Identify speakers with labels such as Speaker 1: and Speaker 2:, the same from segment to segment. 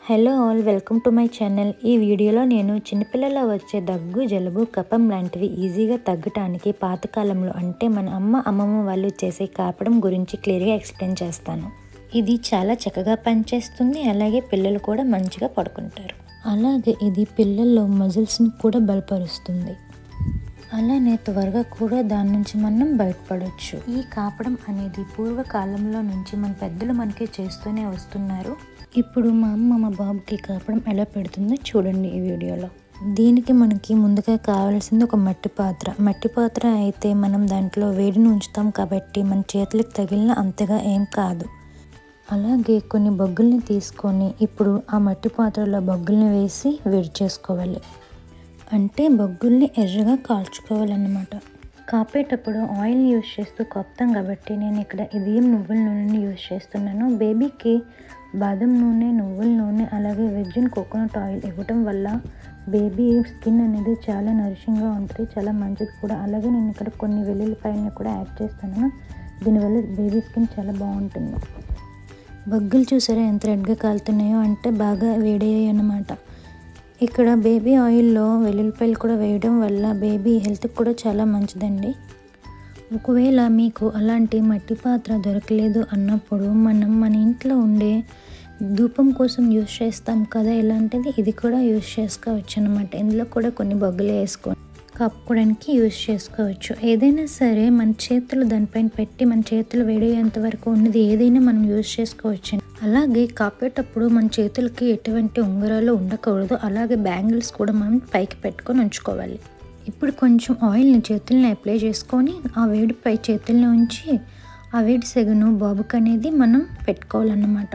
Speaker 1: Hello all, welcome to my channel. ఈ వీడియోలో నేను చిన్నపిల్లల్లో వచ్చే దగ్గు, జలుబు, కఫం లాంటివి ఈజీగా తగ్గటానికి పాతకాలంలో అంటే మన అమ్మమ్మ వాళ్ళు చేసే కాపడం గురించి క్లియర్గా ఎక్స్ప్లెయిన్ చేస్తాను. ఇది చాలా చక్కగా పనిచేస్తుంది, అలాగే పిల్లలు కూడా మంచిగా పడుకుంటారు. అలాగే ఇది పిల్లల్లో మజిల్స్ని కూడా బలపరుస్తుంది. అలానే త్వరగా కూడా దాని నుంచి మనం బయటపడవచ్చు. ఈ కాపడం అనేది పూర్వకాలంలో నుంచి మన పెద్దలు మనకి చేస్తూనే వస్తున్నారు. ఇప్పుడు మా అమ్మ మా బాబుకి కాపడం ఎలా పెడుతుందో చూడండి ఈ వీడియోలో. దీనికి మనకి ముందుగా కావాల్సింది ఒక మట్టి పాత్ర అయితే మనం దాంట్లో వేడిని ఉంచుతాం కాబట్టి మన చేతులకు తగిలిన అంతగా ఏం కాదు. అలాగే కొన్ని బొగ్గుల్ని తీసుకొని ఇప్పుడు ఆ మట్టి పాత్రలో బొగ్గుల్ని వేసి వేడి చేసుకోవాలి. అంటే బొగ్గుల్ని ఎర్రగా కాల్చుకోవాలన్నమాట. కాపేటప్పుడు ఆయిల్ని యూజ్ చేస్తూ కాపుతాం కాబట్టి నేను ఇక్కడ ఇదేం నువ్వుల నూనెని యూజ్ చేస్తున్నాను. బేబీకి బాదం నూనె, నువ్వుల నూనె, అలాగే వెర్జిన్ కోకోనట్ ఆయిల్ ఇవ్వటం వల్ల బేబీ స్కిన్ అనేది చాలా నరిషింగ్గా ఉంటుంది, చాలా మంచిది కూడా. అలాగే నేను ఇక్కడ కొన్ని వెల్లుల్లిపాయలని కూడా యాడ్ చేస్తాను. దీనివల్ల బేబీ స్కిన్ చాలా బాగుంటుంది. బొగ్గులు చూసారా ఎంత రెడ్గా కాలుతున్నాయో, అంటే బాగా వేడయ్యాయి అన్నమాట. ఇక్కడ బేబీ ఆయిల్లో వెల్లుల్లిపాయలు కూడా వేయడం వల్ల బేబీ హెల్త్కి కూడా చాలా మంచిదండి. ఒకవేళ మీకు అలాంటి మట్టి పాత్ర దొరకలేదు అన్నప్పుడు మనం మన ఇంట్లో ఉండే ధూపం కోసం యూజ్ చేస్తాం కదా, ఇలాంటిది ఇది కూడా యూజ్ చేసుకోవచ్చు అన్నమాట. ఇందులో కూడా కొన్ని బొగ్గులు వేసుకొని కప్పుకోవడానికి యూజ్ చేసుకోవచ్చు. ఏదైనా సరే మన చేతులు దానిపైన పెట్టి మన చేతులు వేడేంత వరకు ఉన్నది ఏదైనా మనం యూజ్ చేసుకోవచ్చు. అలాగే కాపేటప్పుడు మన చేతులకి ఎటువంటి ఉంగరాలు ఉండకూడదు. అలాగే బ్యాంగిల్స్ కూడా మనం పైకి పెట్టుకొని ఉంచుకోవాలి. ఇప్పుడు కొంచెం ఆయిల్ని చేతుల్ని అప్లై చేసుకొని ఆ వేడిపై చేతుల్ని ఉంచి ఆ వేడి సెగను బాబుకి అనేది మనం పెట్టుకోవాలన్నమాట.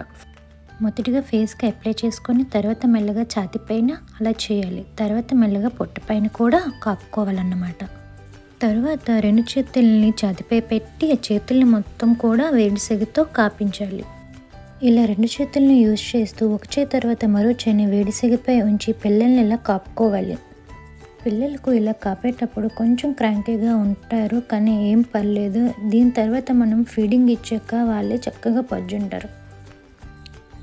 Speaker 1: మొదటిగా ఫేస్కి అప్లై చేసుకొని తర్వాత మెల్లగా ఛాతీ పైన అలా చేయాలి. తర్వాత మెల్లగా పొట్ట పైన కూడా కాపుకోవాలన్నమాట. తర్వాత రెండు చేతుల్ని ఛాతీపై పెట్టి ఆ చేతుల్ని మొత్తం కూడా వేడి సెగతో కాపించాలి. ఇలా రెండు చేతుల్ని యూజ్ చేస్తూ ఒక చేయి తర్వాత మరో చేయిని వేడి సెగపై ఉంచి పిల్లల్ని ఇలా కాపుకోవాలి. పిల్లలకు ఇలా కాపేటప్పుడు కొంచెం క్రాంకీగా ఉంటారు, కానీ ఏం పర్లేదు. దీని తర్వాత మనం ఫీడింగ్ ఇచ్చాక వాళ్ళే చక్కగా పజ్జుంటారు.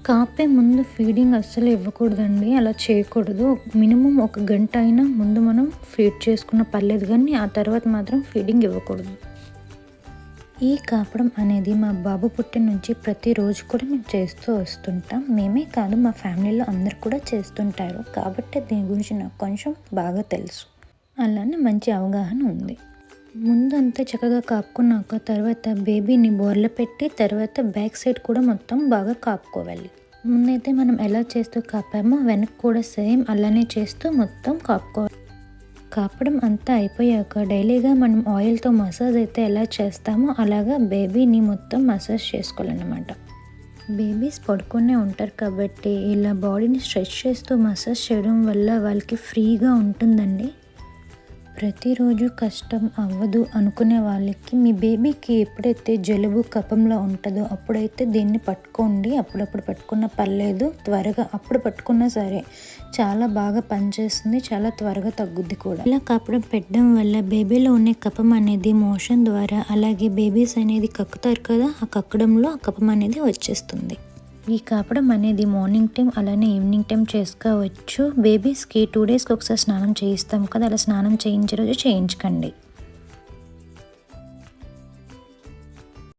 Speaker 1: కాపే ముందు ఫీడింగ్ అస్సలు ఇవ్వకూడదండి, అలా చేయకూడదు. మినిమం 1 గంట అయినా ముందు మనం ఫీడ్ చేసుకున్న పర్లేదు, కానీ ఆ తర్వాత మాత్రం ఫీడింగ్ ఇవ్వకూడదు. ఈ కాపడం అనేది మా బాబు పుట్టిన నుంచి ప్రతిరోజు కూడా మేము చేస్తూ వస్తుంటాం. మేమే కాదు, మా ఫ్యామిలీలో అందరు కూడా చేస్తుంటారు, కాబట్టి దీని గురించి నాకు కొంచెం బాగా తెలుసు. అలానే మంచి అవగాహన ఉంది. ముందు అంతా చక్కగా కాపుకున్నాక తర్వాత బేబీని బోర్లో పెట్టి తర్వాత బ్యాక్ సైడ్ కూడా మొత్తం బాగా కాపుకోవాలి. ముందైతే మనం ఎలా చేస్తూ కాపామో వెనక్కి కూడా సేమ్ అలానే చేస్తూ మొత్తం కాపుకోవాలి. కాపడం అంతా అయిపోయాక డైలీగా మనం ఆయిల్తో మసాజ్ అయితే ఎలా చేస్తామో అలాగా బేబీని మొత్తం మసాజ్ చేసుకోవాలన్నమాట. బేబీస్ పడుకునే ఉంటారు కాబట్టి ఇలా బాడీని స్ట్రెచ్ చేస్తూ మసాజ్ చేయడం వల్ల వాళ్ళకి ఫ్రీగా ఉంటుందండి. ప్రతిరోజు కష్టం అవ్వదు అనుకునే వాళ్ళకి మీ బేబీకి ఎప్పుడైతే జలుబు కఫంలో ఉంటుందో అప్పుడైతే దీన్ని పట్టుకోండి. అప్పుడప్పుడు పట్టుకున్న పర్లేదు, త్వరగా అప్పుడు పట్టుకున్నా సరే చాలా బాగా పనిచేస్తుంది, చాలా త్వరగా తగ్గుద్ది కూడా. ఇలా కాపడం పెట్టడం వల్ల బేబీలో ఉండే కఫం అనేది మోషన్ ద్వారా, అలాగే బేబీస్ అనేది కక్కుతారు కదా, ఆ కక్కడంలో ఆ కఫం అనేది వచ్చేస్తుంది. ఈ కాపడం అనేది మార్నింగ్ టైం అలానే ఈవినింగ్ టైం చేసుకోవచ్చు. బేబీస్కి 2 డేస్కి ఒకసారి స్నానం చేయిస్తాం కదా, అలా స్నానం చేయించే రోజు చేయించకండి.